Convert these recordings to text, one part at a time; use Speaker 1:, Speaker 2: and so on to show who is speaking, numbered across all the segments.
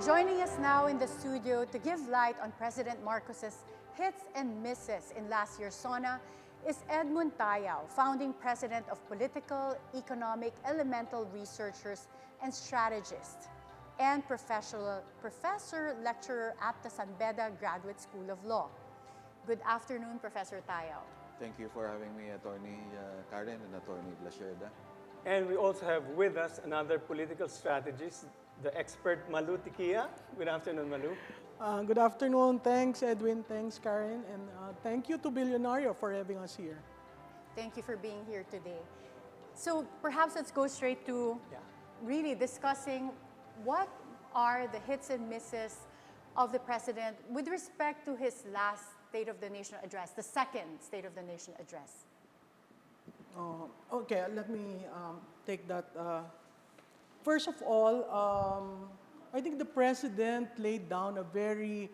Speaker 1: Joining us now in the studio to give light on President Marcos's hits and misses in last year's SONA is Edmund Tayao, founding president of Political, Economic, Elemental Researchers and Strategist, and professor lecturer at the San Beda Graduate School of Law. Good afternoon, Professor Tayao.
Speaker 2: Thank you for having me, Attorney Karen and Attorney Lacierda.
Speaker 3: And we also have with us another political strategist, the expert Malou Tiquia. Good afternoon, Malou.
Speaker 4: Good afternoon. Thanks, Edwin. Thanks, Karen. And thank you to Bilyonaryo for having us here.
Speaker 1: Thank you for being here today. So perhaps let's go straight to really discussing what are the hits and misses of the President with respect to his last State of the Nation address, the second State of the Nation address.
Speaker 4: Okay, let me take that. First of all, I think the President laid down a very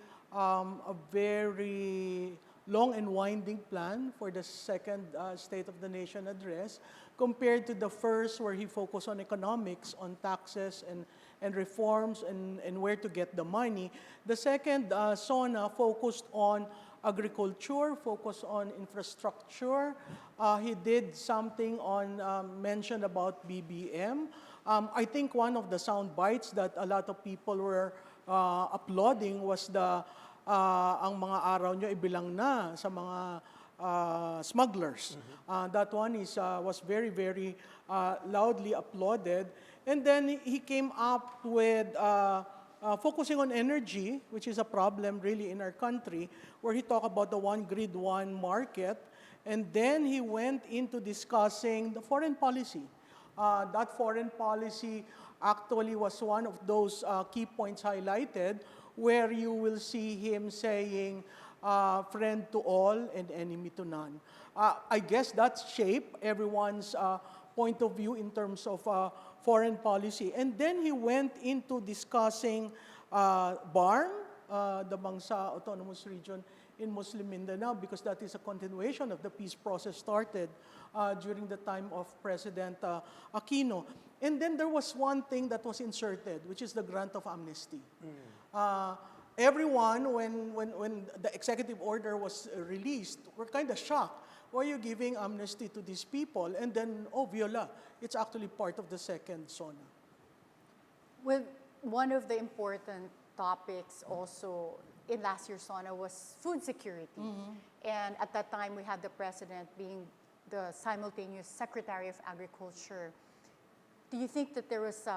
Speaker 4: long and winding plan for the second State of the Nation address compared to the first where he focused on economics, on taxes and reforms and where to get the money. The second SONA focused on agriculture, focused on infrastructure. He did something on, mentioned about BBM. I think one of the sound bites that a lot of people were applauding was ang mga araw nyo ibilang na sa mga smugglers. That one was very, very loudly applauded. And then he came up with focusing on energy, which is a problem really in our country, where he talked about the one grid, one market. And then he went into discussing the foreign policy. That foreign policy actually was one of those key points highlighted where you will see him saying, friend to all and enemy to none. I guess that shaped everyone's point of view in terms of foreign policy. And then he went into discussing BARM, the Bangsa Autonomous Region in Muslim Mindanao, because that is a continuation of the peace process started during the time of President Aquino. And then there was one thing that was inserted, which is the grant of amnesty. Everyone, when the executive order was released, were kind of shocked. Why are you giving amnesty to these people? And then, oh, viola, it's actually part of the second SONA.
Speaker 1: Well, one of the important topics also in last year's SONA was food security. And at that time, we had the President being the simultaneous Secretary of Agriculture. Do you think that there was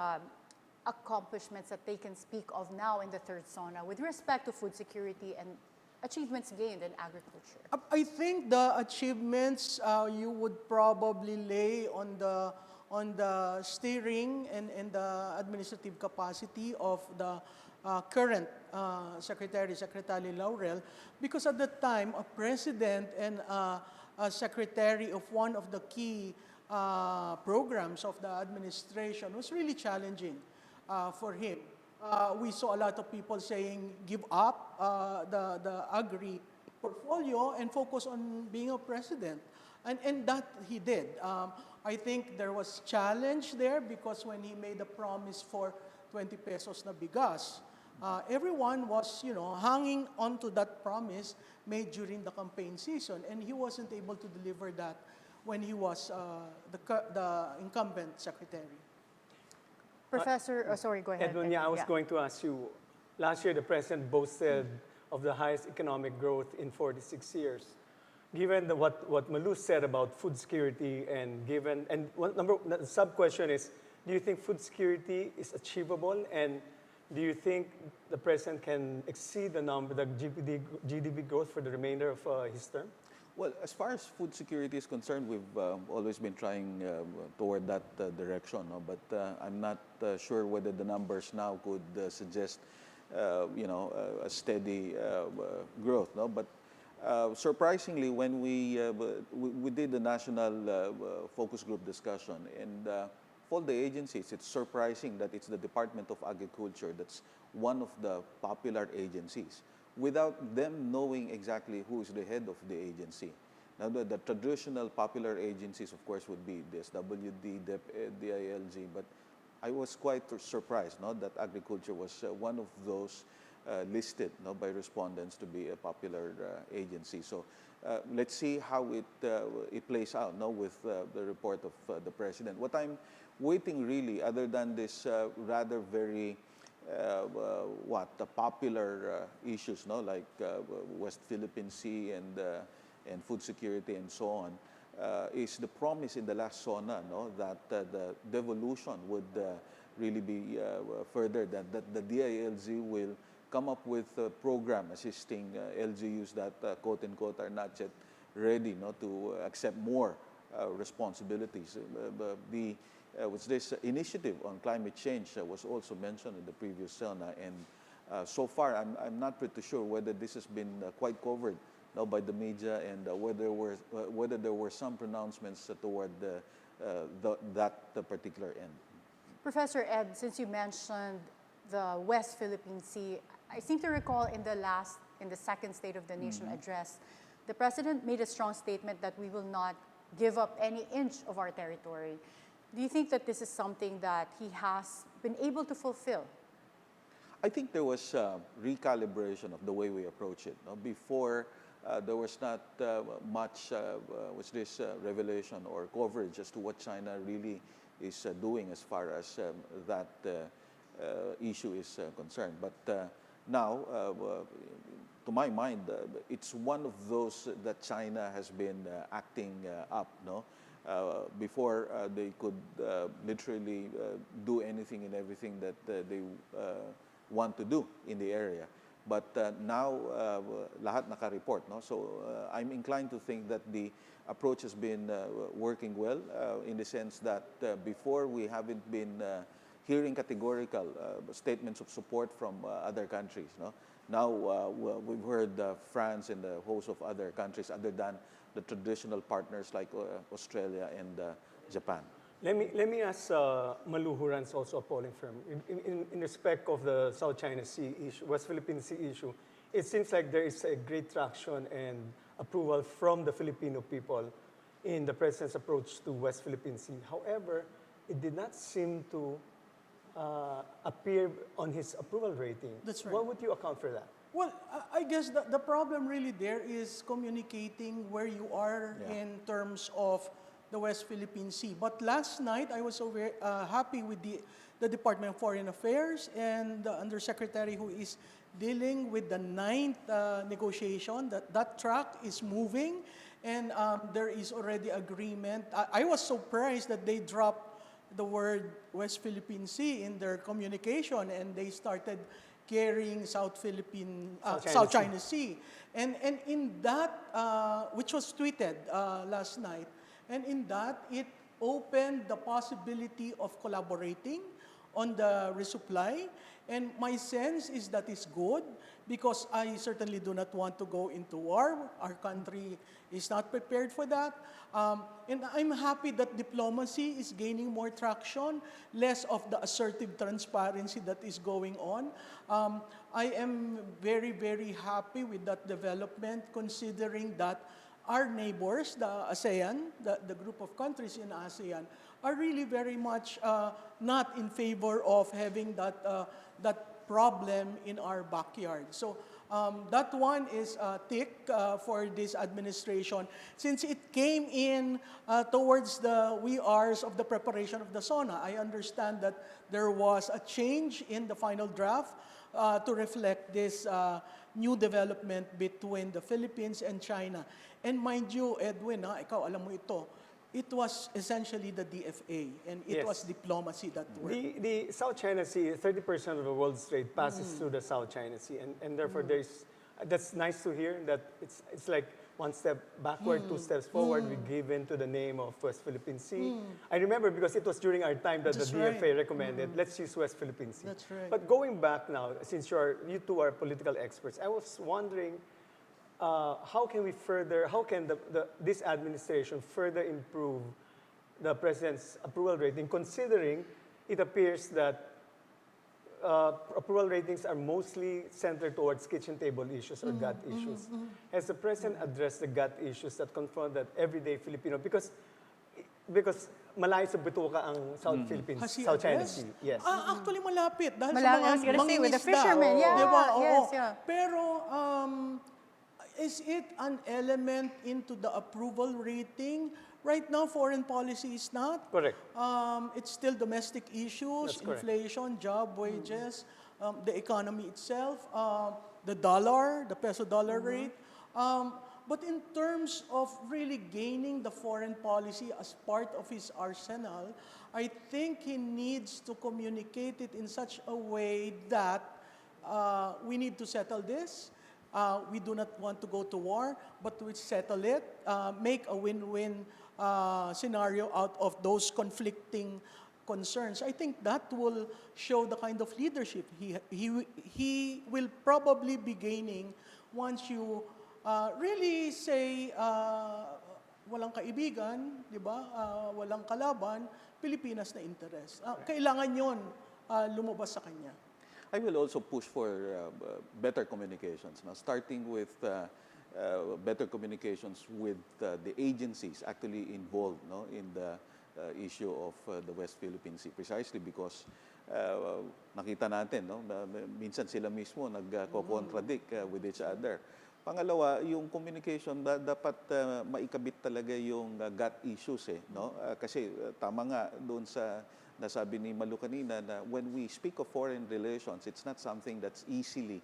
Speaker 1: accomplishments that they can speak of now in the third SONA with respect to food security and achievements gained in agriculture?
Speaker 4: I think the achievements you would probably lay on the steering and the administrative capacity of the current Secretary Laurel, because at the time, a president and a secretary of one of the key programs of the administration was really challenging for him. We saw a lot of people saying, give up the agri portfolio and focus on being a president. And that he did. I think there was challenge there because when he made a promise for 20 pesos na bigas, everyone was, hanging on to that promise made during the campaign season, and he wasn't able to deliver that when he was the incumbent secretary.
Speaker 1: Professor, sorry, go ahead.
Speaker 3: Edwin, I was going to ask you, last year the President boasted of the highest economic growth in 46 years. Given what Malou said about food security the sub-question is, do you think food security is achievable, and do you think the President can exceed the GDP growth for the remainder of his term?
Speaker 2: Well, as far as food security is concerned, we've always been trying toward that direction, no? But I'm not sure whether the numbers now could suggest, a steady growth, no? But surprisingly, when we did the national focus group discussion, and for the agencies, it's surprising that it's the Department of Agriculture that's one of the popular agencies, without them knowing exactly who is the head of the agency. Now, the traditional popular agencies, of course, would be the SWD, DILG, but I was quite surprised, no, that agriculture was one of those listed, no, by respondents to be a popular agency. So let's see how it plays out, no, with the report of the president. What I'm waiting really, other than this rather very the popular issues, no, like West Philippine Sea and food security and so on, is the promise in the last SONA, no, that the devolution would really be further, that the DILG will come up with a program assisting LGUs that, quote unquote, are not yet ready, no, to accept more responsibilities. This initiative on climate change was also mentioned in the previous SONA, and so far I'm not pretty sure whether this has been quite covered, no, by the media, and whether there were some pronouncements toward that particular end.
Speaker 1: Professor Ed, since you mentioned the West Philippine Sea, I seem to recall in the second State of the Nation address, the President made a strong statement that we will not give up any inch of our territory. Do you think that this is something that he has been able to fulfill?
Speaker 2: I think there was recalibration of the way we approach it. No? Before, there was not much revelation or coverage as to what China really is doing as far as that issue is concerned. But now, to my mind, it's one of those that China has been acting up, no? Before they could literally do anything and everything that they want to do in the area. But now, lahat naka-report, no? So I'm inclined to think that the approach has been working well in the sense that before we haven't been hearing categorical statements of support from other countries, no? Now we've heard France and a host of other countries other than the traditional partners like Australia and Japan.
Speaker 3: Let me ask Malou, who runs also a polling firm. In respect of the South China Sea issue, West Philippine Sea issue, it seems like there is a great traction and approval from the Filipino people in the President's approach to West Philippine Sea. However, it did not seem to appear on his approval rating.
Speaker 4: That's right.
Speaker 3: What would you account for that?
Speaker 4: Well, I guess the problem really there is communicating where you are in terms of the West Philippine Sea. But last night, I was so very happy with the Department of Foreign Affairs and the Undersecretary who is dealing with the 9th negotiation, that track is moving, and there is already agreement. I was surprised that they dropped the word West Philippine Sea in their communication, and they started carrying South China Sea. And in that, which was tweeted last night, and in that, it opened the possibility of collaborating on the resupply. And my sense is that is good, because I certainly do not want to go into war. Our country is not prepared for that. And I'm happy that diplomacy is gaining more traction, less of the assertive transparency that is going on. I am very, very happy with that development, considering that our neighbors, the ASEAN, the group of countries in ASEAN, are really very much not in favor of having that problem in our backyard. So that one is a tick for this administration, since it came in towards the wee hours of the preparation of the SONA. I understand that there was a change in the final draft to reflect this new development between the Philippines and China. And mind you, Edwin, ikaw alam mo ito, it was essentially the DFA, and it was diplomacy that worked.
Speaker 3: The South China Sea, 30% of the world's trade passes through the South China Sea, and therefore that's nice to hear that it's like one step backward, two steps forward. We give in to the name of West Philippine Sea. I remember because it was during our time that the DFA recommended, let's use West Philippine Sea.
Speaker 4: That's right.
Speaker 3: But going back now, since you two are political experts, I was wondering, how can this administration further improve the President's approval rating, considering it appears that approval ratings are mostly centered towards kitchen table issues or gut issues. Has the President addressed the gut issues that confront that everyday Filipino? Because malayo sa bituka ang South Philippines,
Speaker 4: Hasi
Speaker 3: South China
Speaker 4: address?
Speaker 3: Sea. Yes.
Speaker 4: Actually, malapit. Dahil
Speaker 1: Malapit, I
Speaker 4: sa
Speaker 1: was
Speaker 4: mga
Speaker 1: gonna say, with the
Speaker 4: mangingisda.
Speaker 1: fishermen, yeah,
Speaker 4: Di ba?
Speaker 1: yes,
Speaker 4: Oo.
Speaker 1: yeah.
Speaker 4: Pero, is it an element into the approval rating? Right now, foreign policy is not.
Speaker 3: Correct.
Speaker 4: It's still domestic issues,
Speaker 3: That's correct.
Speaker 4: inflation, job, wages, the economy itself, the dollar, the peso-dollar rate. But in terms of really gaining the foreign policy as part of his arsenal, I think he needs to communicate it in such a way that we need to settle this. We do not want to go to war, but we settle it, make a win-win scenario out of those conflicting concerns. I think that will show the kind of leadership he will probably be gaining once you really say walang kaibigan, di ba? Walang kalaban, Pilipinas na interest. Kailangan yon lumabas sa kanya.
Speaker 2: I will also push for better communications. Now, starting with better communications with the agencies actually involved, no, in the issue of the West Philippine Sea, precisely because nakita natin, no, minsan sila mismo nagko-contradict with each other. Pangalawa, yung communication dapat maikabit talaga yung gut issues, no? Kasi tama nga doon sa nasabi ni Malou kanina na when we speak of foreign relations, it's not something that's easily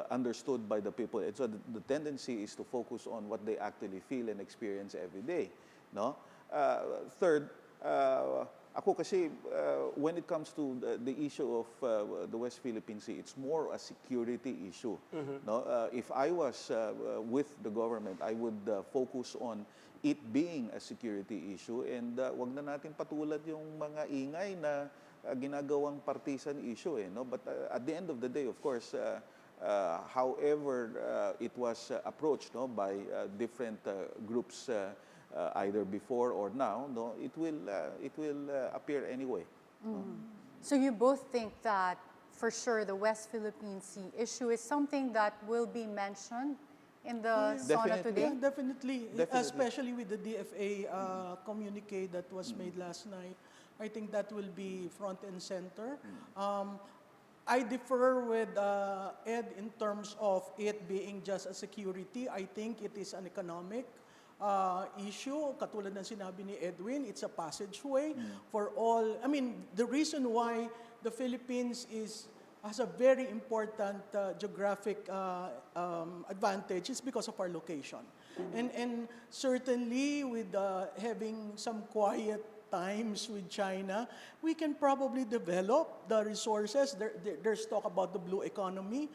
Speaker 2: understood by the people. And so the tendency is to focus on what they actually feel and experience every day, no? Third, ako kasi when it comes to the issue of the West Philippine Sea, it's more a security issue. No, if I was with the government, I would focus on it being a security issue, and wag na natin patulad yung mga ingay na ginagawang partisan issue, no? But at the end of the day, of course, however it was approached, no, by different groups, either before or now, no, it will appear anyway.
Speaker 1: So you both think that for sure the West Philippine Sea issue is something that will be mentioned in the SONA
Speaker 2: Definitely.
Speaker 1: today?
Speaker 4: Yeah, definitely.
Speaker 2: Definitely.
Speaker 4: Especially with the DFA communique that was made last night. I think that will be front and center. I differ with Ed in terms of it being just a security. I think it is an economic issue. Katulad ng sinabi ni Edwin, it's a passageway for all. I mean, the reason why the Philippines has a very important geographic advantage is because of our location. And certainly with having some quiet times with China, we can probably develop the resources. There's talk about the blue economy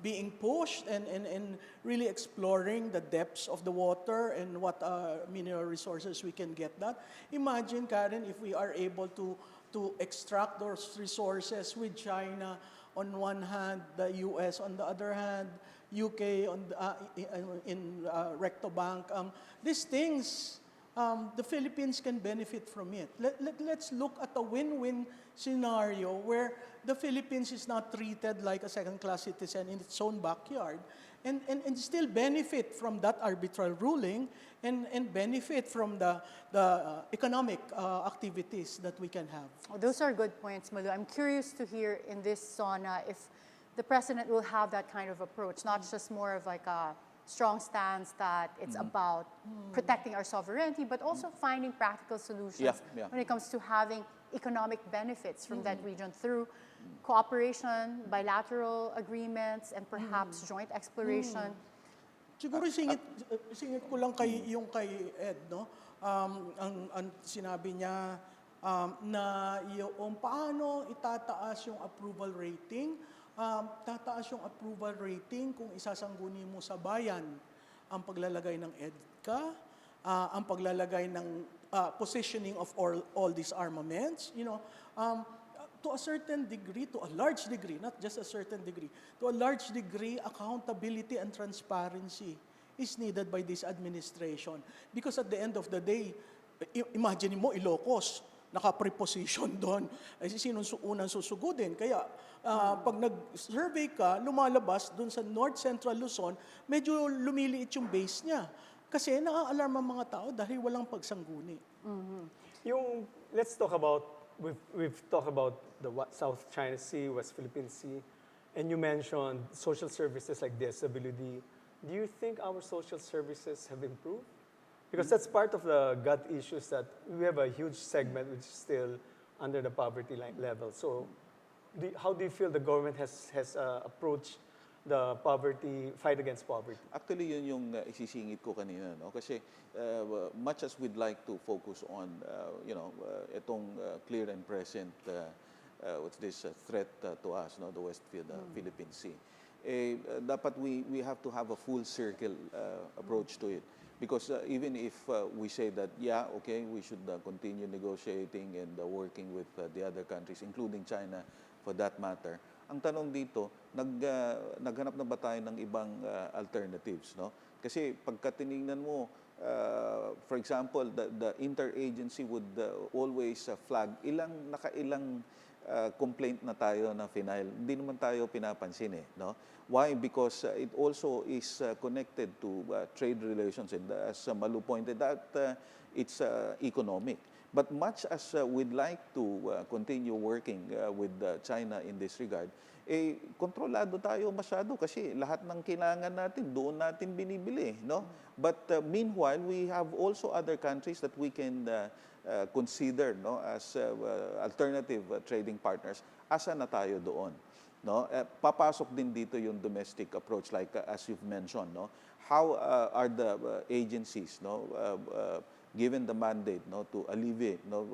Speaker 4: being pushed and really exploring the depths of the water and what mineral resources we can get that. Imagine, Karen, if we are able to extract those resources with China on one hand, the US on the other hand, UK in Recto Bank. These things, the Philippines can benefit from it. Let's look at a win-win scenario where the Philippines is not treated like a second-class citizen in its own backyard and still benefit from that arbitral ruling and benefit from the economic activities that we can have.
Speaker 1: Oh, those are good points, Malou. I'm curious to hear in this SONA if the President will have that kind of approach, not just more of like a strong stance that it's about protecting our sovereignty, but also finding practical solutions when it comes to having economic benefits from that region through cooperation, bilateral agreements, and perhaps joint exploration.
Speaker 4: Siguro singit ko lang kay Ed, no? Ang sinabi niya na yung paano itataas yung approval rating. Tataas yung approval rating kung isasangguni mo sa bayan ang paglalagay ng EDCA, ang paglalagay ng positioning of all these armaments, you know, to a certain degree, to a large degree, not just a certain degree, to a large degree, accountability and transparency is needed by this administration. Because at the end of the day, imagine mo, Ilocos, naka-preposition doon, ay sinong unang susugudin. Kaya pag nag-survey ka, lumalabas doon sa North Central Luzon, medyo lumiliit yung base niya. Kasi naaalarm ang mga tao dahil walang pagsangguni.
Speaker 3: Let's talk about, we've talked about the South China Sea, West Philippine Sea, and you mentioned social services like disability. Do you think our social services have improved? Because that's part of the gut issues, that we have a huge segment which is still under the poverty line level. So how do you feel the government has approached the fight against poverty?
Speaker 2: Actually, yun yung isisingit ko kanina, no? Kasi much as we'd like to focus on, itong clear and present, what's this threat to us, no? The West Philippine Sea. Dapat we have to have a full circle approach to it. Because even if we say that, yeah, okay, we should continue negotiating and working with the other countries, including China for that matter, ang tanong dito, naghanap na ba tayo ng ibang alternatives, no? Kasi pagka tinignan mo, for example, the interagency would always flag nakailang complaint na tayo na final. Hindi naman tayo pinapansin, no? Why? Because it also is connected to trade relations, and as Malou pointed out, it's economic. But much as we'd like to continue working with China in this regard, kontrolado tayo masyado kasi lahat ng kailangan natin doon natin binibili, no? But meanwhile, we have also other countries that we can consider, no, as alternative trading partners. Asa na tayo doon, no? Papasok din dito yung domestic approach, like as you've mentioned, no? How are the agencies, no, given the mandate, no, to alleviate, no,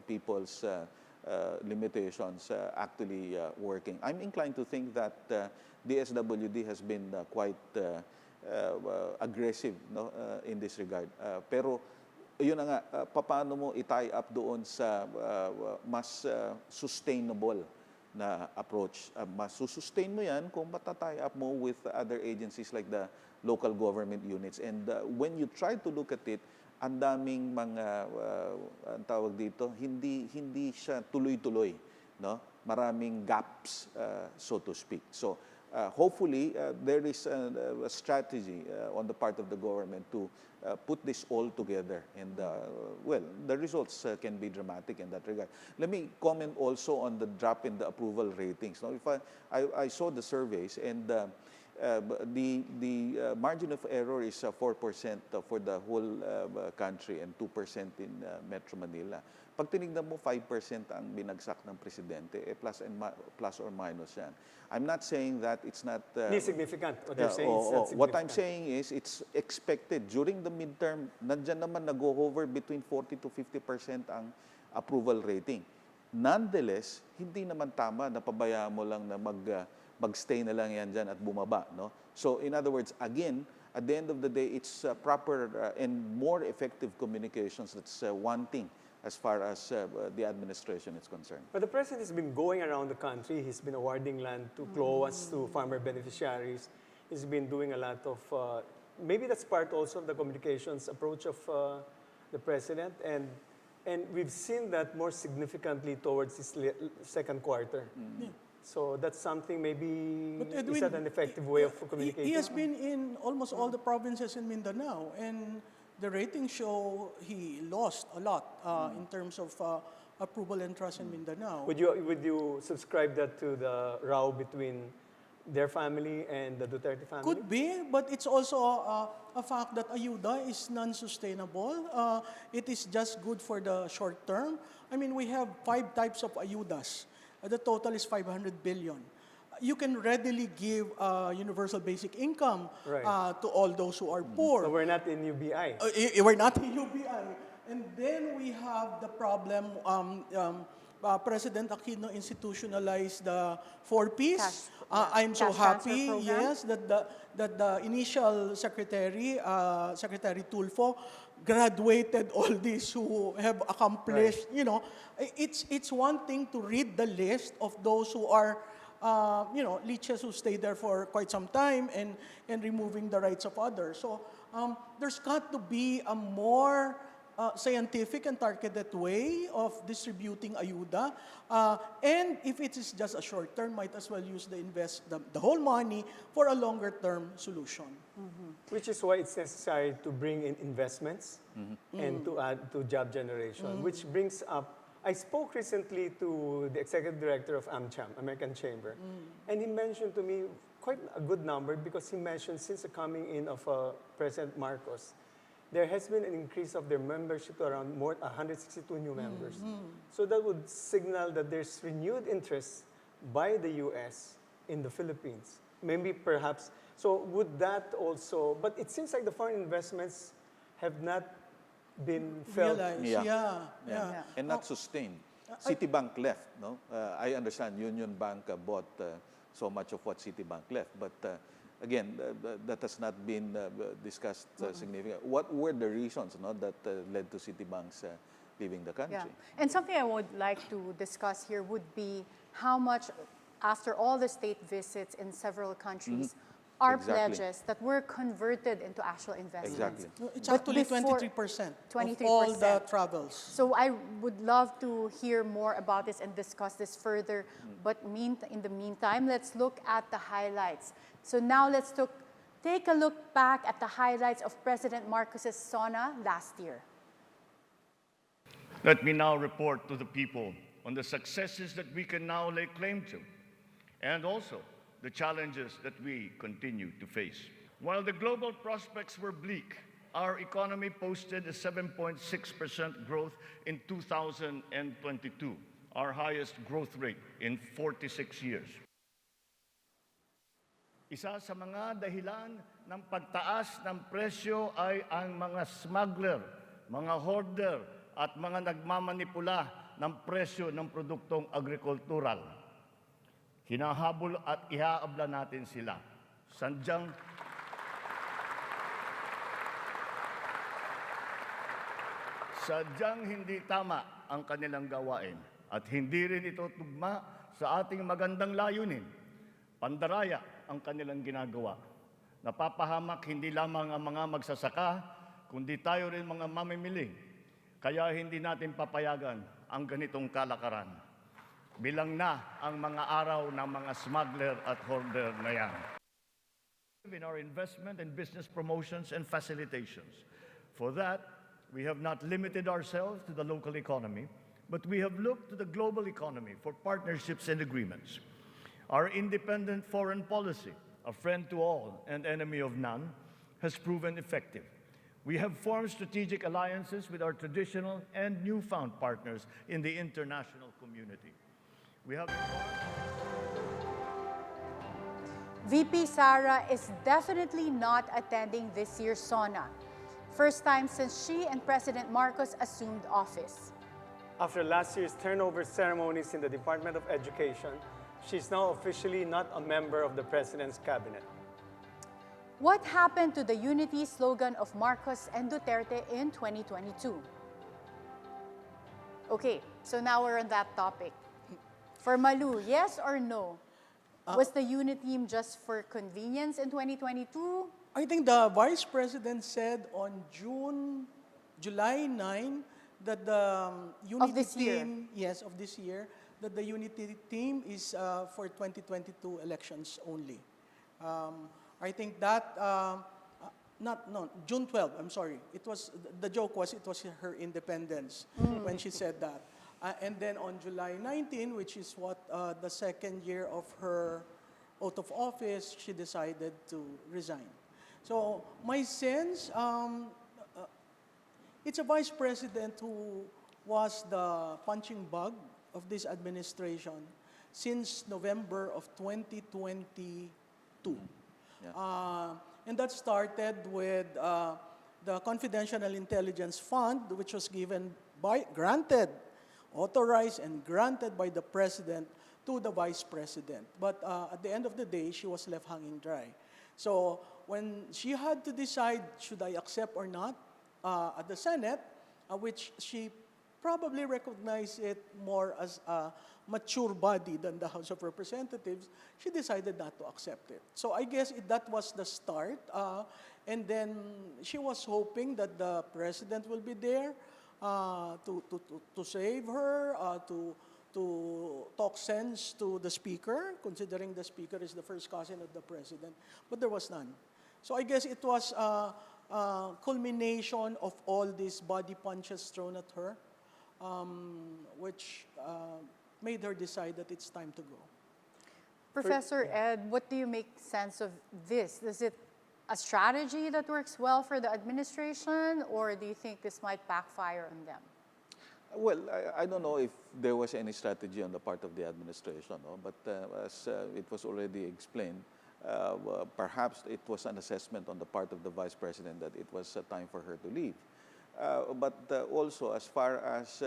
Speaker 2: people's limitations actually working? I'm inclined to think that DSWD has been quite aggressive, no, in this regard. Pero yun na nga, paano mo i-tie up doon sa mas sustainable na approach? Mas sustain mo yan kung matatie up mo with other agencies like the local government units. And when you try to look at it, ang daming mga ang tawag dito, hindi siya tuloy-tuloy, no? Maraming gaps, so to speak. So hopefully there is a strategy on the part of the government to put this all together, and well, the results can be dramatic in that regard. Let me comment also on the drop in the approval ratings. Now, if I saw the surveys, and the margin of error is 4% for the whole country and 2% in Metro Manila. Pag tinignan mo, 5% ang binagsak ng presidente, plus or minus yan. I'm not saying that it's not...
Speaker 3: Hindi significant. What you're saying is not significant.
Speaker 2: What I'm saying is it's expected. During the midterm, nandyan naman nag-hover between 40 to 50% ang approval rating. Nonetheless, hindi naman tama na pabayaan mo lang na mag-stay na lang yan dyan at bumaba, no? So, in other words, again, at the end of the day, it's proper and more effective communications that's one thing as far as the administration is concerned.
Speaker 3: But the president has been going around the country. He's been awarding land to CLOAS, to farmer beneficiaries. He's been doing a lot of, maybe that's part also of the communications approach of the president. And we've seen that more significantly towards this second quarter. Yeah. So that's something maybe, Edwin, is that an effective way of communicating?
Speaker 4: He has been in almost all the provinces in Mindanao, and the ratings show he lost a lot in terms of approval and trust in Mindanao.
Speaker 3: Would you subscribe that to the row between their family and the Duterte family?
Speaker 4: Could be, but it's also a fact that ayuda is non-sustainable. It is just good for the short term. I mean, we have 5 types of ayudas. The total is 500 billion. You can readily give universal basic income to all those who are poor.
Speaker 3: So we're not in UBI.
Speaker 4: We're not in UBI. And then we have the problem, President Aquino institutionalized the 4 Ps. I'm so happy, yes, that the initial secretary, Secretary Tulfo, graduated all these who have accomplished, you know. It's one thing to read the list of those who are, leeches who stay there for quite some time and removing the rights of others. So there's got to be a more scientific and targeted way of distributing ayuda. And if it is just a short term, might as well use the whole money for a longer term solution.
Speaker 1: Mm-hmm.
Speaker 3: which is why it's necessary to bring in investments and to add to job generation, which brings up, I spoke recently to the executive director of AmCham, American Chamber, and he mentioned to me quite a good number because he mentioned since the coming in of President Marcos, there has been an increase of their membership to around 162 new members. So that would signal that there's renewed interest by the U.S. in the Philippines. Maybe perhaps, so would that also, but it seems like the foreign investments have not been felt.
Speaker 4: Realize,
Speaker 2: Yeah.
Speaker 4: yeah.
Speaker 2: And not sustained. Citibank left, no? I understand Union Bank bought so much of what Citibank left, but again, that has not been discussed significantly. What were the reasons, no, that led to Citibank's leaving the country?
Speaker 1: Yeah. And something I would like to discuss here would be how much, after all the state visits in several countries, are
Speaker 2: Exactly.
Speaker 1: pledges that were converted into actual investments.
Speaker 2: Exactly.
Speaker 4: No, it's
Speaker 1: But
Speaker 4: actually
Speaker 1: before-
Speaker 4: 23% of
Speaker 1: 23%.
Speaker 4: all the travels.
Speaker 1: So I would love to hear more about this and discuss this further. But in the meantime, let's look at the highlights. So now let's take a look back at the highlights of President Marcos's SONA last year.
Speaker 5: Let me now report to the people on the successes that we can now lay claim to, and also the challenges that we continue to face. While the global prospects were bleak, our economy posted a 7.6% growth in 2022, our highest growth rate in 46 years. Isa sa mga dahilan ng pagtaas ng presyo ay ang mga smuggler, mga hoarder at mga nagmamanipula ng presyo ng produktong agrikultural. Hinahabol at ihaabla natin sila. Sadyang hindi tama ang kanilang gawain at hindi rin ito tugma sa ating magandang layunin. Pandaraya ang kanilang ginagawa. Napapahamak hindi lamang ang mga magsasaka, kundi tayo rin mga mamimili. Kaya hindi natin papayagan ang ganitong kalakaran. Bilang na ang mga araw ng mga smuggler at hoarder na yan. In our investment and business promotions and facilitations. For that, we have not limited ourselves to the local economy, but we have looked to the global economy for partnerships and agreements. Our independent foreign policy, a friend to all and enemy of none, has proven effective. We have formed strategic alliances with our traditional and newfound partners in the international community. We have
Speaker 1: VP Sara is definitely not attending this year's SONA. First time since she and President Marcos assumed office.
Speaker 3: After last year's turnover ceremonies in the Department of Education, she's now officially not a member of the President's cabinet.
Speaker 1: What happened to the unity slogan of Marcos and Duterte in 2022? Okay, so now we're on that topic. For Malou, yes or no? Was the unity team just for convenience in 2022?
Speaker 4: I think the Vice President said on July 9 that the unity
Speaker 1: this year.
Speaker 4: team, yes, of this year, that the unity team is for 2022 elections only. I think that, June 12, I'm sorry. The joke was it was her independence when she said that. And then on July 19, which is the second year of her oath of office, she decided to resign. So my sense, it's a vice president who was the punching bag of this administration since November of 2022. And that started with the Confidential Intelligence Fund, which was authorized and granted by the President to the Vice President. But at the end of the day, she was left hanging dry. So when she had to decide, should I accept or not, at the Senate, which she probably recognized it more as a mature body than the House of Representatives, she decided not to accept it. So I guess that was the start. And then she was hoping that the President will be there to save her, to talk sense to the Speaker, considering the Speaker is the first cousin of the President. But there was none. So I guess it was a culmination of all these body punches thrown at her, which made her decide that it's time to go.
Speaker 1: Professor Ed, what do you make sense of this? Is it a strategy that works well for the administration, or do you think this might backfire on them?
Speaker 2: Well, I don't know if there was any strategy on the part of the administration, no? But as it was already explained, perhaps it was an assessment on the part of the Vice President that it was time for her to leave. But also, as far as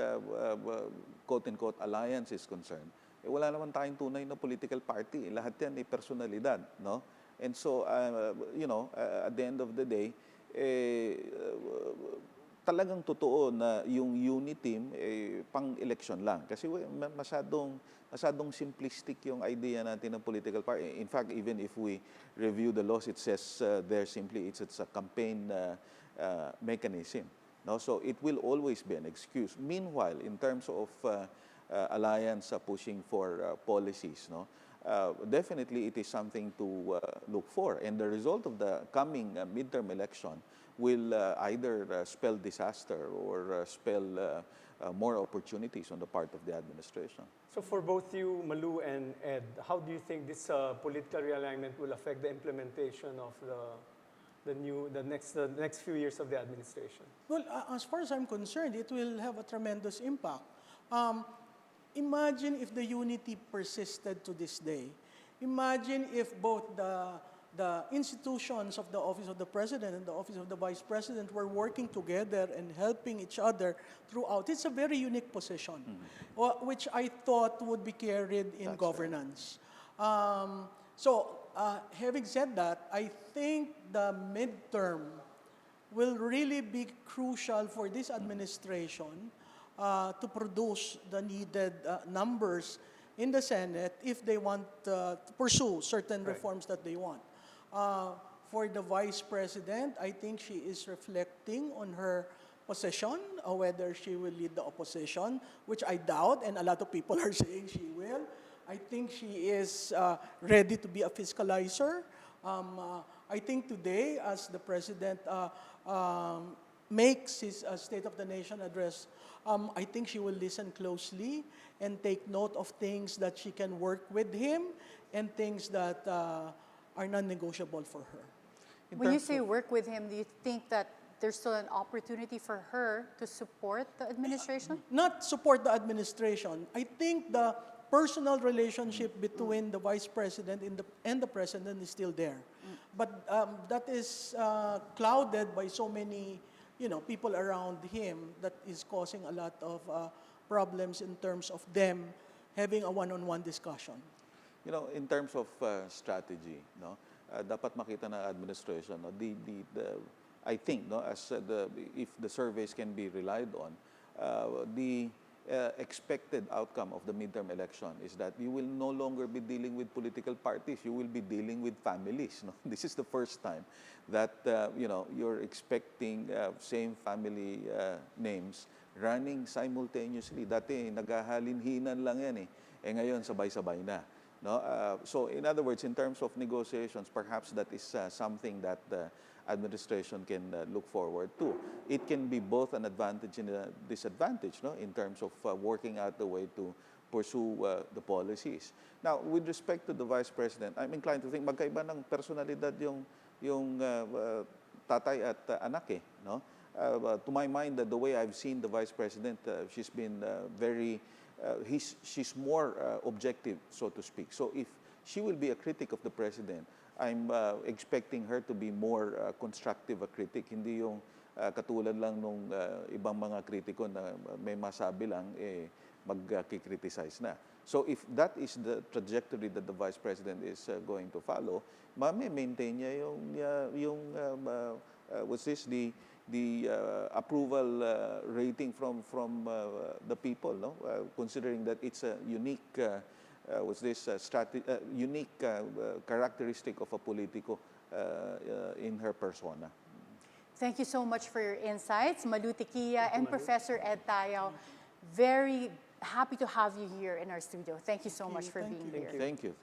Speaker 2: quote-unquote alliance is concerned, wala naman tayong tunay na political party. Lahat yan ay personalidad, no? And so, at the end of the day, talagang totoo na yung unit team pang-election lang. Kasi masyadong simplistic yung idea natin ng political party. In fact, even if we review the laws, it says there simply it's a campaign mechanism. No? So it will always be an excuse. Meanwhile, in terms of alliance pushing for policies, no? Definitely it is something to look for. And the result of the coming midterm election will either spell disaster or spell more opportunities on the part of the administration.
Speaker 3: So for both you, Malou and Ed, how do you think this political realignment will affect the implementation of the next few years of the administration?
Speaker 4: Well, as far as I'm concerned, it will have a tremendous impact. Imagine if the unity persisted to this day. Imagine if both the institutions of the Office of the President and the Office of the Vice President were working together and helping each other throughout. It's a very unique position, which I thought would be carried in governance. Having said that, I think the midterm will really be crucial for this administration to produce the needed numbers in the Senate if they want to pursue certain reforms that they want. For the Vice President, I think she is reflecting on her position, whether she will lead the opposition, which I doubt, and a lot of people are saying she will. I think she is ready to be a fiscalizer. I think today, as the President makes his State of the Nation address, I think she will listen closely and take note of things that she can work with him and things that are non-negotiable for her.
Speaker 1: When you say work with him, do you think that there's still an opportunity for her to support the administration?
Speaker 4: Not support the administration. I think the personal relationship between the Vice President and the President is still there. But that is clouded by so many people around him that is causing a lot of problems in terms of them having a one-on-one discussion.
Speaker 2: In terms of strategy, dapat makita ng administration, I think, if the surveys can be relied on, the expected outcome of the midterm election is that you will no longer be dealing with political parties, you will be dealing with families. This is the first time that you're expecting same family names running simultaneously. Dati naghahalinhinan lang yan eh. Ngayon sabay-sabay na. So in other words, in terms of negotiations, perhaps that is something that the administration can look forward to. It can be both an advantage and a disadvantage, in terms of working out the way to pursue the policies. Now, with respect to the Vice President, I'm inclined to think magkaiba ng personalidad yung tatay at anak eh. To my mind, the way I've seen the Vice President, she's been she's more objective, so to speak. So if she will be a critic of the President, I'm expecting her to be more constructive a critic, hindi yung katulad lang nung ibang mga kritiko na may masabi lang, mag-criticize na. So if that is the trajectory that the Vice President is going to follow, maintain niya yung the approval rating from the people, considering that it's a unique unique characteristic of a politico in her persona.
Speaker 1: Thank you so much for your insights, Malou Tiquia and Professor Ed Tayao. Very happy to have you here in our studio. Thank you so much for being here.
Speaker 2: Thank you.